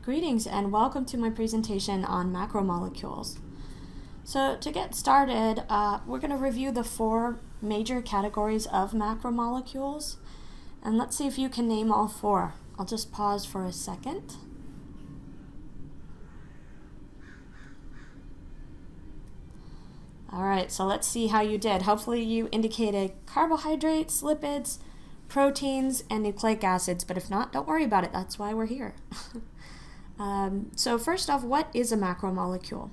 Greetings and welcome to my presentation on macromolecules. So to get started, we're going to review the four major categories of macromolecules, and let's see if you can name all four. I'll just pause for a second. Alright, so let's see how you did. Hopefully you indicated carbohydrates, lipids, proteins, and nucleic acids, but if not, don't worry about it. That's why we're here. So first off, what is a macromolecule?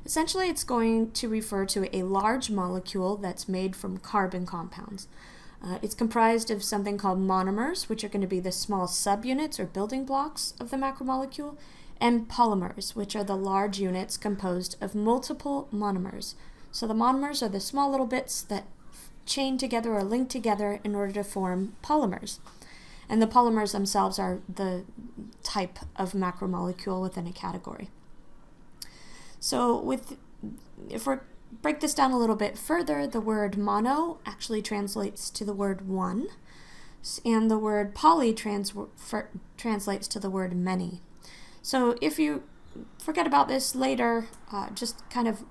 Essentially, it's going to refer to a large molecule that's made from carbon compounds. It's comprised of something called monomers, which are going to be the small subunits or building blocks of the macromolecule, and polymers, which are the large units composed of multiple monomers. So the monomers are the small little bits that chain together or link together in order to form polymers. And the polymers themselves are the type of macromolecule within a category. So if we break this down a little bit further, the word mono actually translates to the word one, and the word poly translates to the word many. So if you forget about this later, just kind of,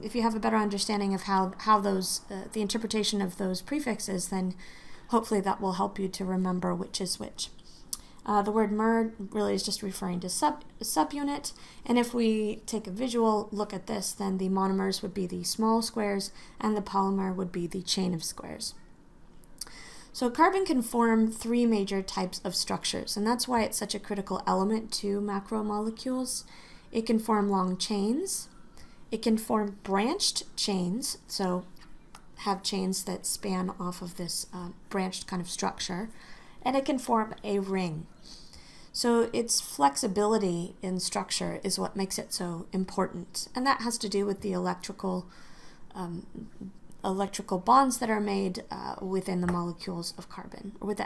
if you have a better understanding of how those, the interpretation of those prefixes, then hopefully that will help you to remember which is which. The word mer really is just referring to subunit, and if we take a visual look at this, then the monomers would be the small squares and the polymer would be the chain of squares. So carbon can form three major types of structures, and that's why it's such a critical element to macromolecules. It can form long chains, it can form branched chains, so have chains that span off of this branched kind of structure, and it can form a ring. So its flexibility in structure is what makes it so important, and that has to do with the electrical bonds that are made within the molecules of carbon, or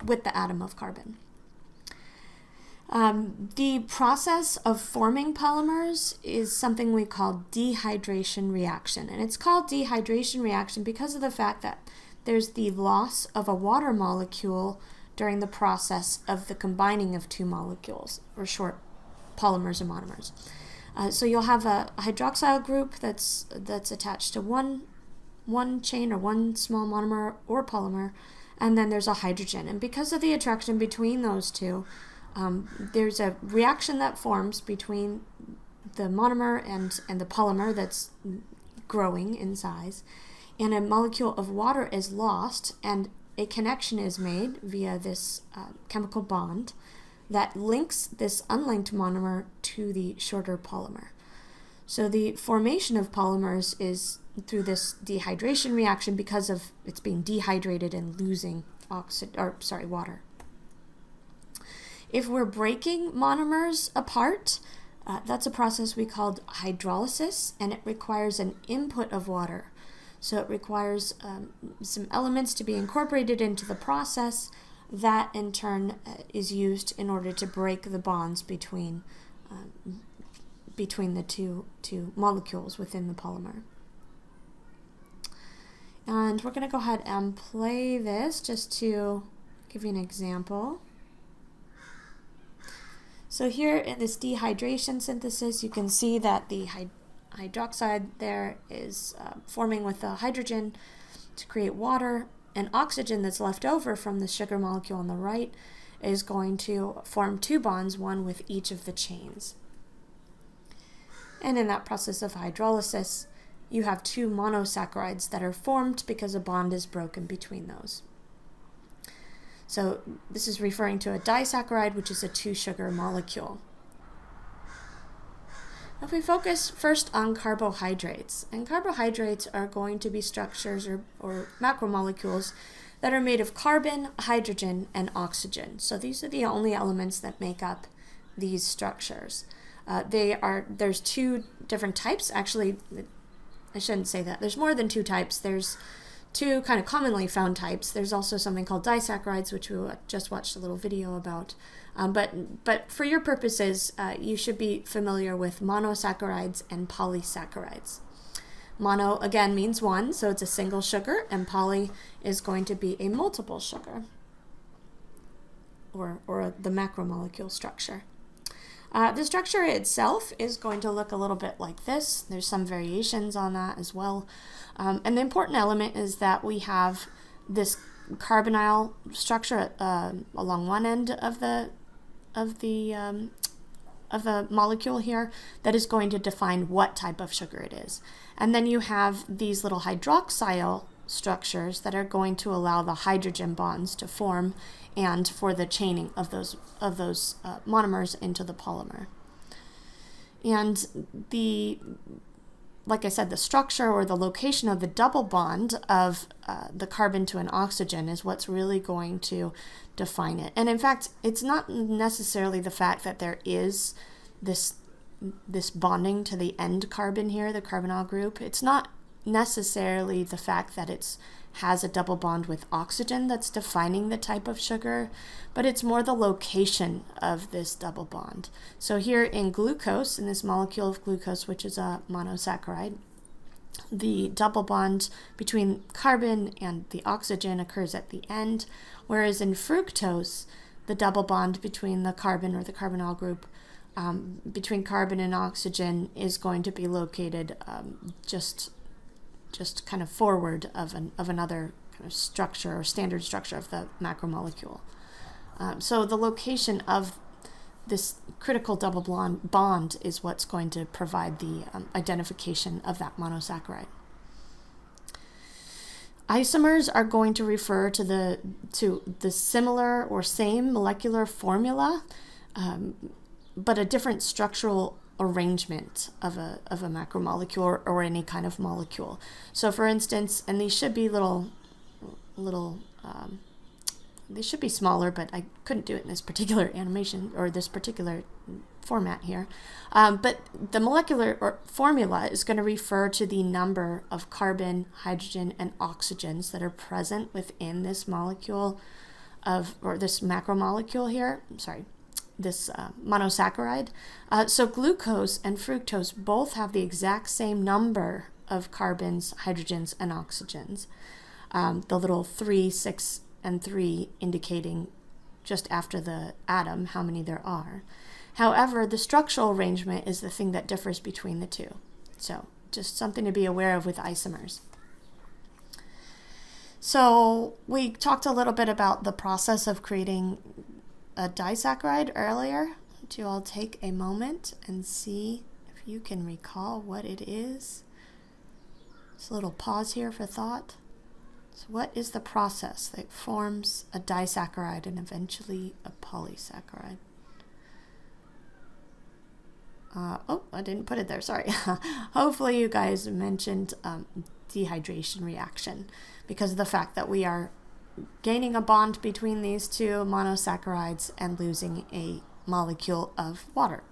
with the atom of carbon. The process of forming polymers is something we call dehydration reaction, and it's called dehydration reaction because of the fact that there's the loss of a water molecule during the process of the combining of two molecules, or short, polymers or monomers. So you'll have a hydroxyl group that's attached to one chain or one small monomer or polymer, and then there's a hydrogen. And because of the attraction between those two, there's a reaction that forms between the monomer and the polymer that's growing in size, and a molecule of water is lost, and a connection is made via this chemical bond that links this unlinked monomer to the shorter polymer. So the formation of polymers is through this dehydration reaction because of it's being dehydrated and losing water. If we're breaking monomers apart, that's a process we call hydrolysis, and it requires an input of water. So it requires some elements to be incorporated into the process that in turn is used in order to break the bonds between the two molecules within the polymer. And we're going to go ahead and play this just to give you an example. So here in this dehydration synthesis, you can see that the hydroxide there is forming with the hydrogen to create water, and oxygen that's left over from the sugar molecule on the right is going to form two bonds, one with each of the chains. And in that process of hydrolysis, you have two monosaccharides that are formed because a bond is broken between those. So this is referring to a disaccharide, which is a two-sugar molecule. If we focus first on carbohydrates, and carbohydrates are going to be structures or macromolecules that are made of carbon, hydrogen, and oxygen. So these are the only elements that make up these structures. There's two different types. Actually, I shouldn't say that. There's more than two types. There's two kind of commonly found types. There's also something called disaccharides, which we just watched a little video about. But for your purposes, you should be familiar with monosaccharides and polysaccharides. Mono, again, means one, so it's a single sugar, and poly is going to be a multiple sugar, or the macromolecule structure. The structure itself is going to look a little bit like this. There's some variations on that as well. And the important element is that we have this carbonyl structure along one end of the molecule here that is going to define what type of sugar it is. And then you have these little hydroxyl structures that are going to allow the hydrogen bonds to form and for the chaining of those monomers into the polymer. And like I said, the structure or the location of the double bond of the carbon to an oxygen is what's really going to define it. And in fact, it's not necessarily the fact that there is this bonding to the end carbon here, the carbonyl group. It's not necessarily the fact that it has a double bond with oxygen that's defining the type of sugar, but it's more the location of this double bond. So here in glucose, in this molecule of glucose, which is a monosaccharide, the double bond between carbon and the oxygen occurs at the end, whereas in fructose, the double bond between the carbon or the carbonyl group between carbon and oxygen is going to be located just kind of forward of another kind of structure or standard structure of the macromolecule. So the location of this critical double bond is what's going to provide the identification of that monosaccharide. Isomers are going to refer to the similar or same molecular formula, but a different structural arrangement of a macromolecule or any kind of molecule. So for instance, and these should be they should be smaller, but I couldn't do it in this particular animation or this particular format here. But the molecular formula is going to refer to the number of carbon, hydrogen, and oxygens that are present within this molecule or this macromolecule here. This monosaccharide. So glucose and fructose both have the exact same number of carbons, hydrogens, and oxygens. The little 3, 6, and 3 indicating just after the atom how many there are. However, the structural arrangement is the thing that differs between the two. So just something to be aware of with isomers. So we talked a little bit about the process of creating a disaccharide earlier. Do you all take a moment and see if you can recall what it is? Just a little pause here for thought. So what is the process that forms a disaccharide and eventually a polysaccharide? I didn't put it there, sorry. Hopefully you guys mentioned dehydration reaction because of the fact that we are gaining a bond between these two monosaccharides and losing a molecule of water.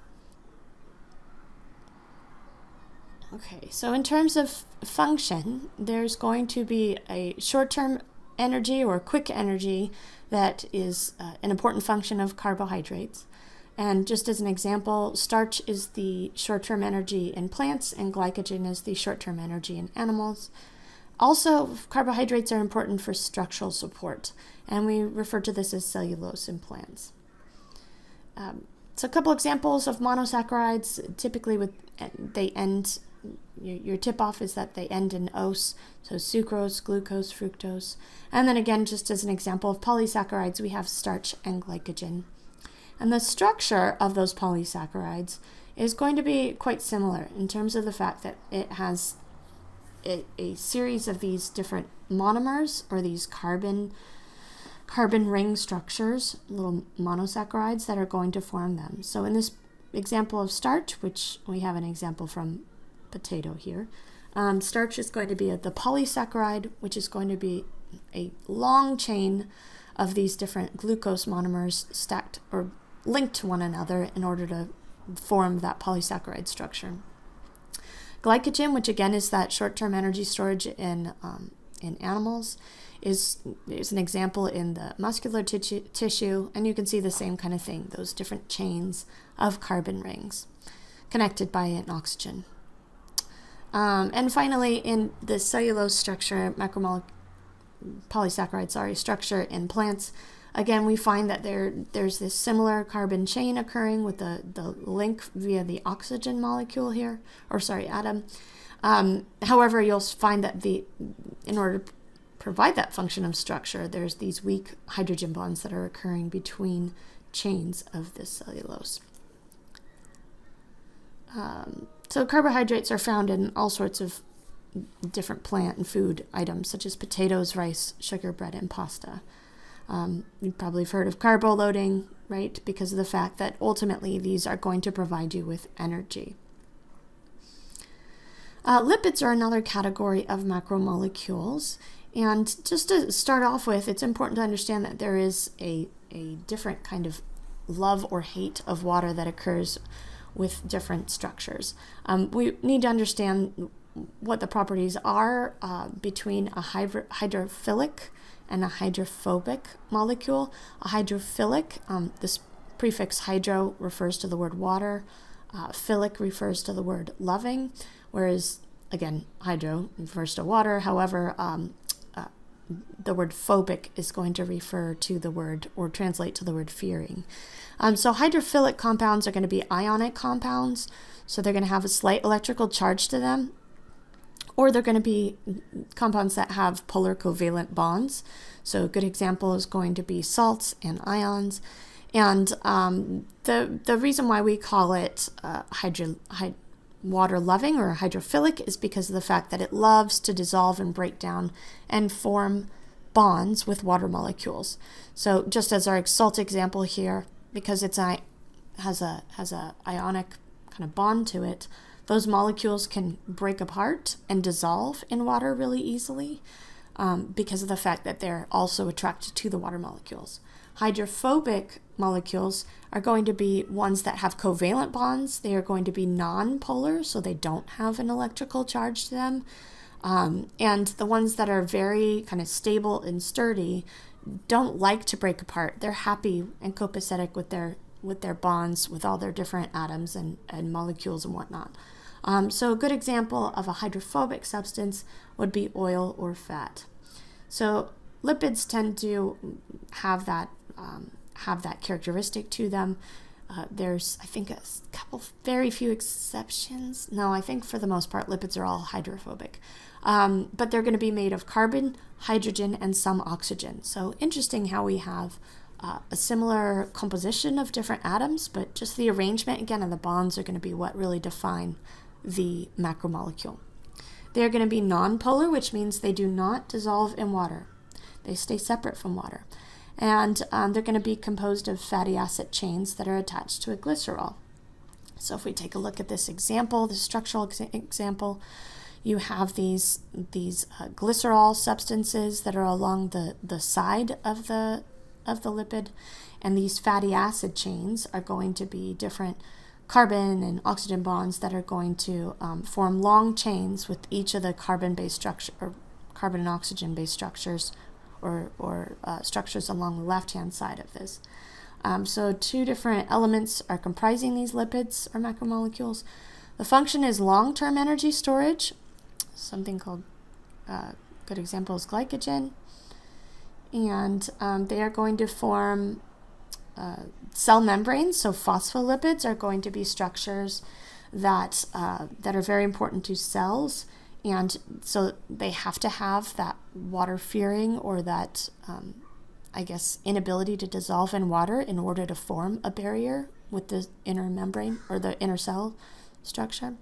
Okay, so in terms of function, there's going to be a short-term energy or quick energy that is an important function of carbohydrates. And just as an example, starch is the short-term energy in plants and glycogen is the short-term energy in animals. Also, carbohydrates are important for structural support, and we refer to this as cellulose in plants. So a couple examples of monosaccharides, typically they end, your tip-off is that they end in ose, so sucrose, glucose, fructose. And then again, just as an example of polysaccharides, we have starch and glycogen. And the structure of those polysaccharides is going to be quite similar in terms of the fact that it has a series of these different monomers or these carbon ring structures, little monosaccharides that are going to form them. So in this example of starch, which we have an example from potato here, starch is going to be the polysaccharide, which is going to be a long chain of these different glucose monomers stacked or linked to one another in order to form that polysaccharide structure. Glycogen, which again is that short-term energy storage in animals, is an example in the muscular tissue, and you can see the same kind of thing, those different chains of carbon rings connected by an oxygen. And finally, in the cellulose structure, polysaccharide structure in plants, Again, we find that there's this similar carbon chain occurring with the link via the oxygen molecule here, or sorry, atom. However, you'll find that in order to provide that function of structure, there's these weak hydrogen bonds that are occurring between chains of this cellulose. So carbohydrates are found in all sorts of different plant and food items, such as potatoes, rice, sugar, bread, and pasta. You've probably heard of carbo loading, right? Because of the fact that ultimately these are going to provide you with energy. Lipids are another category of macromolecules. And just to start off with, it's important to understand that there is a different kind of love or hate of water that occurs with different structures. We need to understand what the properties are between a hydrophilic and a hydrophobic molecule. A hydrophilic, this prefix hydro refers to the word water, philic refers to the word loving, whereas, again, hydro refers to water. However, the word phobic is going to refer to the word, or translate to the word fearing. So hydrophilic compounds are going to be ionic compounds, so they're going to have a slight electrical charge to them, or they're going to be compounds that have polar covalent bonds. So a good example is going to be salts and ions. And the reason why we call it water loving or hydrophilic is because of the fact that it loves to dissolve and break down and form bonds with water molecules. So just as our salt example here, because it's has a ionic kind of bond to it, those molecules can break apart and dissolve in water really easily because of the fact that they're also attracted to the water molecules. Hydrophobic molecules are going to be ones that have covalent bonds. They are going to be non-polar, so they don't have an electrical charge to them. And the ones that are very kind of stable and sturdy don't like to break apart. They're happy and copacetic with their bonds, with all their different atoms and molecules and whatnot. So a good example of a hydrophobic substance would be oil or fat. So lipids tend to have that characteristic to them. There's, I think, a couple, very few exceptions. No, I think for the most part, lipids are all hydrophobic. But they're going to be made of carbon, hydrogen, and some oxygen. So interesting how we have a similar composition of different atoms, but just the arrangement, again, and the bonds are going to be what really define the macromolecule. They're going to be nonpolar, which means they do not dissolve in water. They stay separate from water. And they're going to be composed of fatty acid chains that are attached to a glycerol. So if we take a look at this example, the structural example, you have these glycerol substances that are along the side of the lipid, and these fatty acid chains are going to be different carbon and oxygen bonds that are going to form long chains with each of the carbon-based structure, or carbon and oxygen-based structures, or structures along the left-hand side of this. So two different elements are comprising these lipids or macromolecules. The function is long-term energy storage, something called, good example is glycogen, and they are going to form cell membranes. So phospholipids are going to be structures that are very important to cells, and so they have to have that water fearing, or that inability to dissolve in water in order to form a barrier with the inner membrane or the inner cell structure.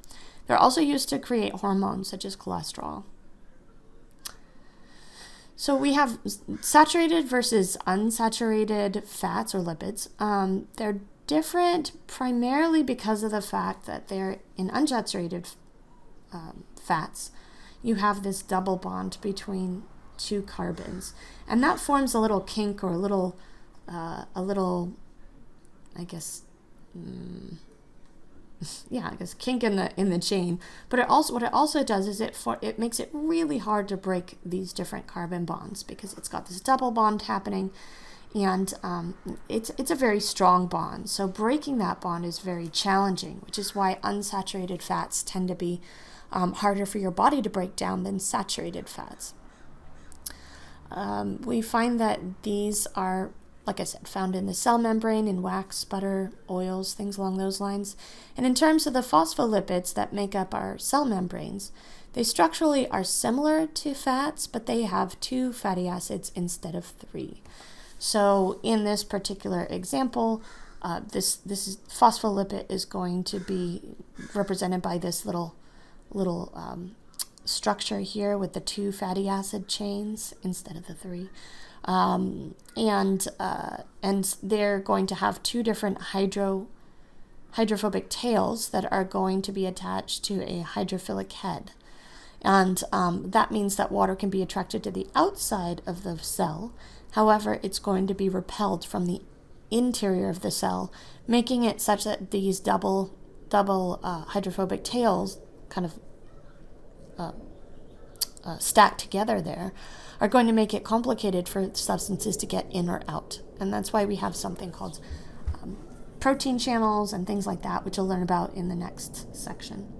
They're also used to create hormones such as cholesterol. So we have saturated versus unsaturated fats or lipids. They're different primarily because of the fact that they're in unsaturated fats. You have this double bond between two carbons, and that forms a little kink, or a little, kink in the chain. But what it also does is it makes it really hard to break these different carbon bonds, because it's got this double bond happening, and it's a very strong bond. So breaking that bond is very challenging, which is why unsaturated fats tend to be harder for your body to break down than saturated fats. We find that these are like I said, found in the cell membrane, in wax, butter, oils, things along those lines. And in terms of the phospholipids that make up our cell membranes, they structurally are similar to fats, but they have 2 fatty acids instead of 3. So in this particular example, this phospholipid is going to be represented by this little structure here with the 2 fatty acid chains instead of the 3. And they're going to have 2 different hydrophobic tails that are going to be attached to a hydrophilic head. And that means that water can be attracted to the outside of the cell. However, it's going to be repelled from the interior of the cell, making it such that these double hydrophobic tails kind of stacked together there are going to make it complicated for substances to get in or out. And that's why we have something called protein channels and things like that, which you'll learn about in the next section.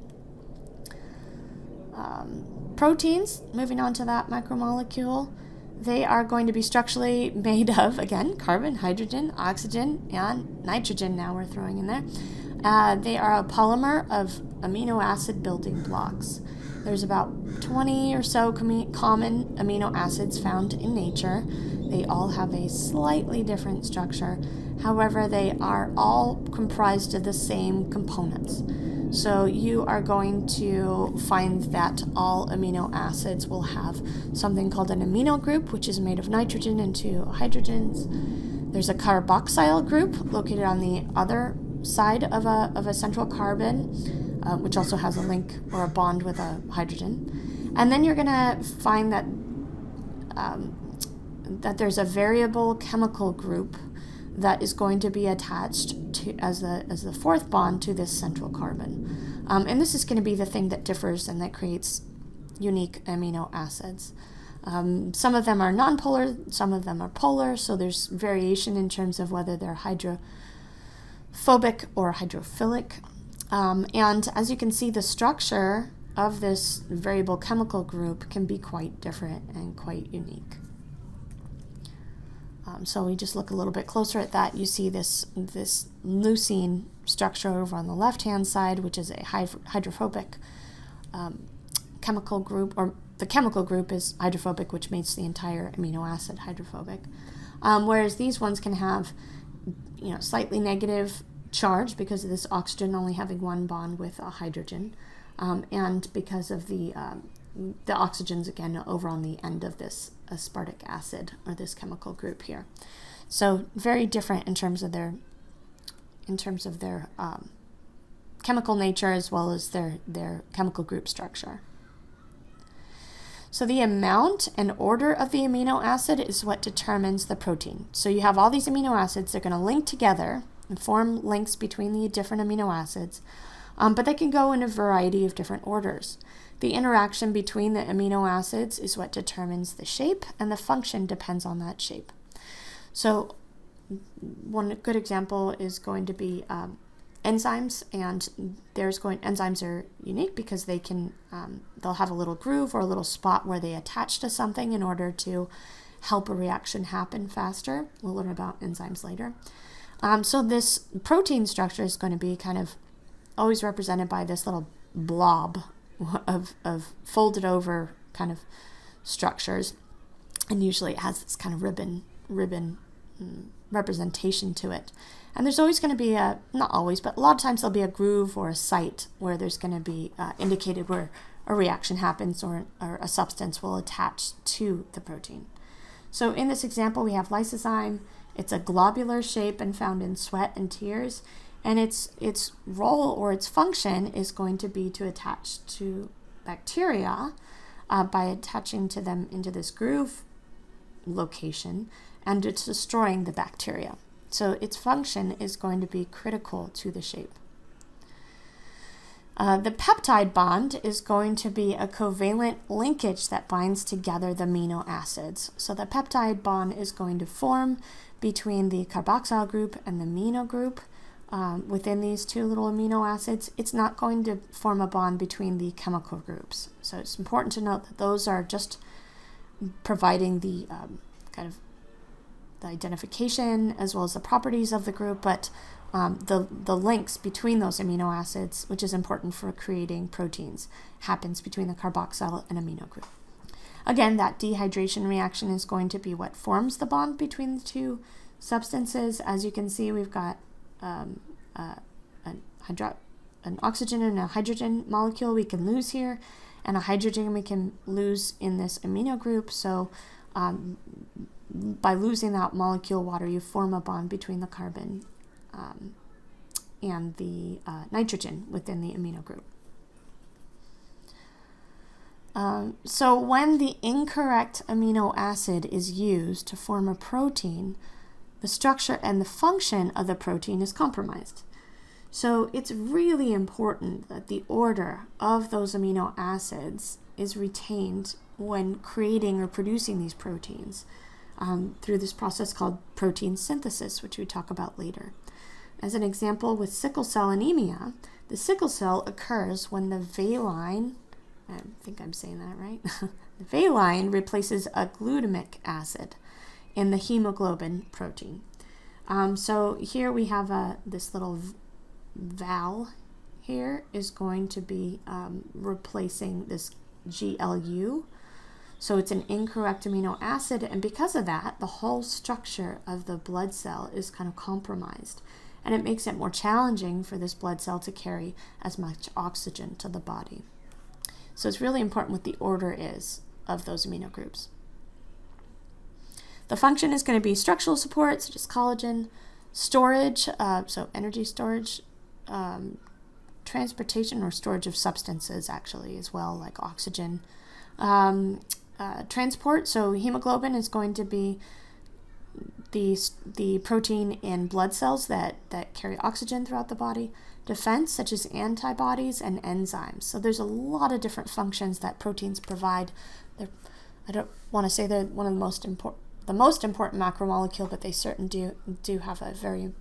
Proteins, moving on to that macromolecule, they are going to be structurally made of, again, carbon, hydrogen, oxygen, and nitrogen now we're throwing in there. They are a polymer of amino acid building blocks. There's about 20 or so common amino acids found in nature. They all have a slightly different structure. However, they are all comprised of the same components. So you are going to find that all amino acids will have something called an amino group, which is made of nitrogen and 2 hydrogens. There's a carboxyl group located on the other side of a central carbon, which also has a link or a bond with a hydrogen. And then you're going to find that that there's a variable chemical group that is going to be attached to as the 4th bond to this central carbon. And this is going to be the thing that differs and that creates unique amino acids. Some of them are nonpolar, some of them are polar, so there's variation in terms of whether they're hydrophobic or hydrophilic. And as you can see, the structure of this variable chemical group can be quite different and quite unique. So we just look a little bit closer at that. You see this leucine structure over on the left-hand side, which is a hydrophobic chemical group, or the chemical group is hydrophobic, which makes the entire amino acid hydrophobic. Whereas these ones can have, slightly negative charge because of this oxygen only having 1 bond with a hydrogen, and because of the oxygens again over on the end of this aspartic acid, or this chemical group here. So very different in terms of their chemical nature as well as their chemical group structure. So the amount and order of the amino acid is what determines the protein. So you have all these amino acids, they're going to link together and form links between the different amino acids, but they can go in a variety of different orders. The interaction between the amino acids is what determines the shape, and the function depends on that shape. So one good example is going to be enzymes, and enzymes are unique because they can they'll have a little groove or a little spot where they attach to something in order to help a reaction happen faster. We'll learn about enzymes later. So this protein structure is going to be kind of always represented by this little blob of folded over kind of structures, and usually it has this kind of ribbon representation to it. And there's always going to be not always, but a lot of times there'll be a groove or a site where there's going to be indicated where a reaction happens or a substance will attach to the protein. So in this example, we have lysozyme. It's a globular shape and found in sweat and tears. And its role or its function is going to be to attach to bacteria by attaching to them into this groove location, and it's destroying the bacteria. So its function is going to be critical to the shape. The peptide bond is going to be a covalent linkage that binds together the amino acids. So the peptide bond is going to form between the carboxyl group and the amino group. Within these 2 little amino acids, it's not going to form a bond between the chemical groups. So it's important to note that those are just providing the kind of identification as well as the properties of the group, but the links between those amino acids, which is important for creating proteins, happens between the carboxyl and amino group. Again, that dehydration reaction is going to be what forms the bond between the two substances. As you can see, we've got an oxygen and a hydrogen molecule we can lose here, and a hydrogen we can lose in this amino group. So by losing that molecule water, you form a bond between the carbon and the nitrogen within the amino group. So when the incorrect amino acid is used to form a protein, the structure and the function of the protein is compromised. So it's really important that the order of those amino acids is retained when creating or producing these proteins through this process called protein synthesis, which we talk about later. As an example, with sickle cell anemia, the sickle cell occurs when the valine, I think I'm saying that right, the valine replaces a glutamic acid in the hemoglobin protein. So here we have this little val here is going to be replacing this GLU. So it's an incorrect amino acid, and because of that, the whole structure of the blood cell is kind of compromised. And it makes it more challenging for this blood cell to carry as much oxygen to the body. So it's really important what the order is of those amino groups. The function is going to be structural support, such as collagen, storage, so energy storage, transportation or storage of substances actually as well, like oxygen. Transport, so hemoglobin is going to be the protein in blood cells that carry oxygen throughout the body. Defense, such as antibodies and enzymes. So there's a lot of different functions that proteins provide. I don't want to say they're one of the most important macromolecule, but they certainly do have a very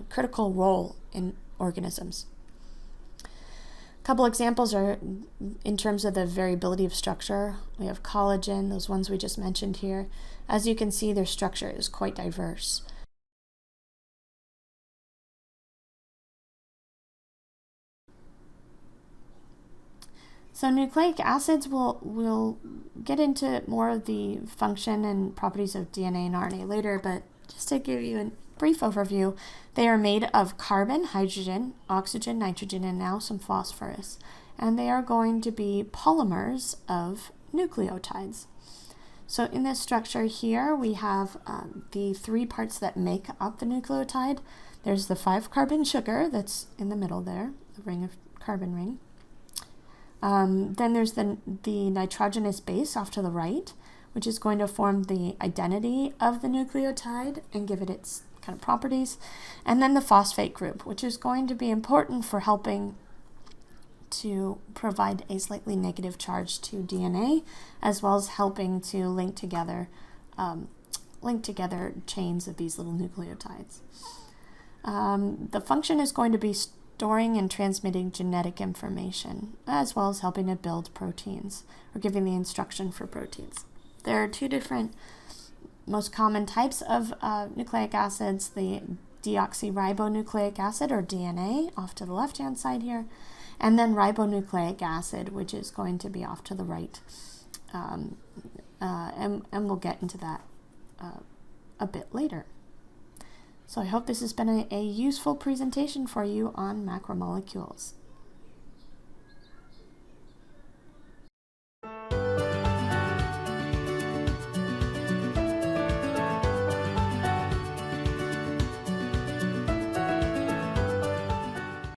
critical role in organisms. A couple examples are in terms of the variability of structure. We have collagen, those ones we just mentioned here. As you can see, their structure is quite diverse. So nucleic acids, we'll get into more of the function and properties of DNA and RNA later, but just to give you a brief overview, they are made of carbon, hydrogen, oxygen, nitrogen, and now some phosphorus. And they are going to be polymers of nucleotides. So in this structure here, we have the three parts that make up the nucleotide. There's the 5-carbon sugar that's in the middle there, the ring of carbon ring. Then there's the nitrogenous base off to the right, which is going to form the identity of the nucleotide and give it its kind of properties. And then the phosphate group, which is going to be important for helping to provide a slightly negative charge to DNA, as well as helping to link together chains of these little nucleotides. The function is going to be storing and transmitting genetic information, as well as helping to build proteins, or giving the instruction for proteins. There are two different most common types of nucleic acids, the deoxyribonucleic acid, or DNA, off to the left-hand side here, and then ribonucleic acid, which is going to be off to the right. And we'll get into that a bit later. So I hope this has been a useful presentation for you on macromolecules.